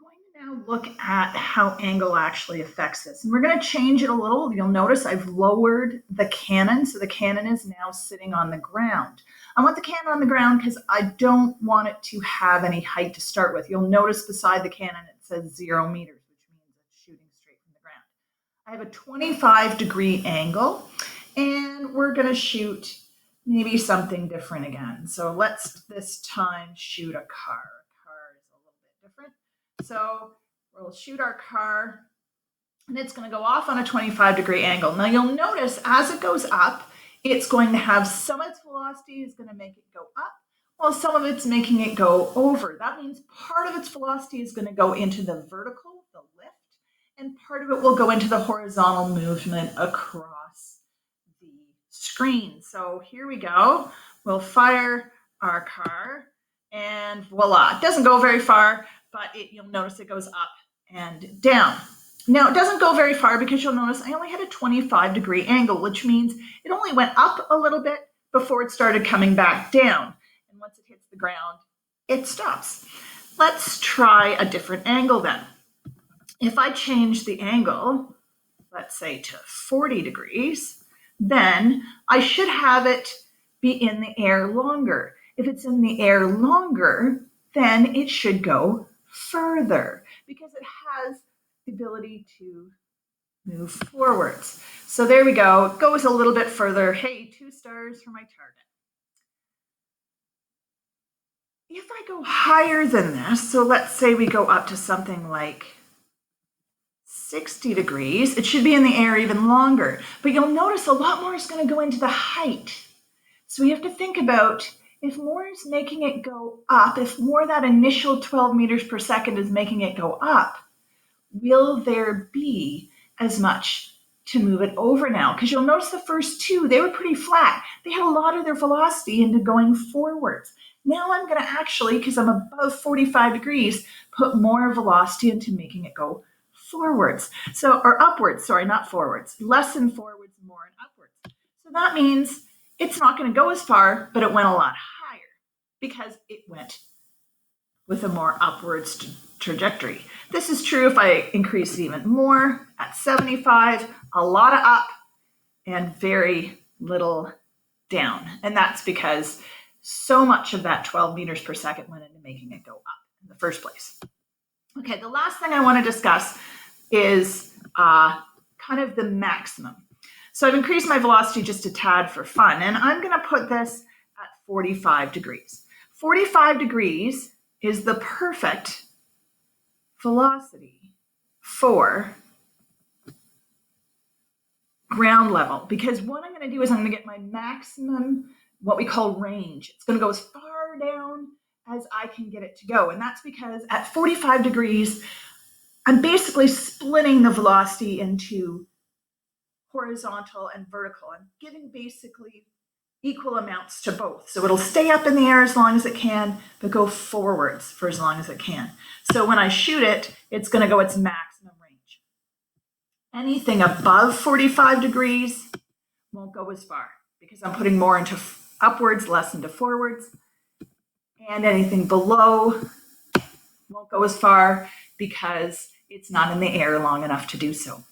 going to now look at how angle actually affects this. And we're going to change it a little. You'll notice I've lowered the cannon, so the cannon is now sitting on the ground. I want the cannon on the ground because I don't want it to have any height to start with. You'll notice beside the cannon it says 0 meters, which means it's shooting straight from the ground. I have a 25-degree angle, and we're going to shoot maybe something different again. So let's this time shoot a car. A car is a little bit different. So we'll shoot our car, and it's going to go off on a 25-degree angle. Now you'll notice as it goes up, it's going to have some of its velocity is going to make it go up, while some of it's making it go over. That means part of its velocity is going to go into the vertical, the lift, and part of it will go into the horizontal movement across the screen. So here we go. We'll fire our car, and voila. It doesn't go very far, but you'll notice it goes up and down. Now, it doesn't go very far because you'll notice I only had a 25-degree angle, which means it only went up a little bit before it started coming back down. And once it hits the ground, it stops. Let's try a different angle then. If I change the angle, let's say to 40 degrees, then I should have it be in the air longer. If it's in the air longer, then it should go further because it has the ability to move forwards. So there we go. It goes a little bit further. Hey, 2 stars for my target. If I go higher than this, so let's say we go up to something like 60 degrees, it should be in the air even longer. But you'll notice a lot more is going to go into the height. So we have to think about if more is making it go up, if more that initial 12 meters per second is making it go up, will there be as much to move it over now? Because you'll notice the first 2, they were pretty flat. They had a lot of their velocity into going forwards. Now I'm going to actually, because I'm above 45 degrees, put more velocity into making it go forwards. So, or upwards, sorry, not forwards. Less in forwards, more in upwards. So that means it's not going to go as far, but it went a lot higher because it went with a more upwards trajectory. This is true if I increase it even more at 75, a lot of up and very little down. And that's because so much of that 12 meters per second went into making it go up in the first place. Okay, the last thing I want to discuss is kind of the maximum. So I've increased my velocity just a tad for fun, and I'm going to put this at 45 degrees. 45 degrees is the perfect velocity for ground level, because what I'm going to do is I'm going to get my maximum, what we call range. It's going to go as far down as I can get it to go, and that's because at 45 degrees, I'm basically splitting the velocity into horizontal and vertical. I'm giving basically equal amounts to both. So it'll stay up in the air as long as it can, but go forwards for as long as it can. So when I shoot it, it's going to go its maximum range. Anything above 45 degrees won't go as far because I'm putting more into upwards, less into forwards. And anything below won't go as far because it's not in the air long enough to do so.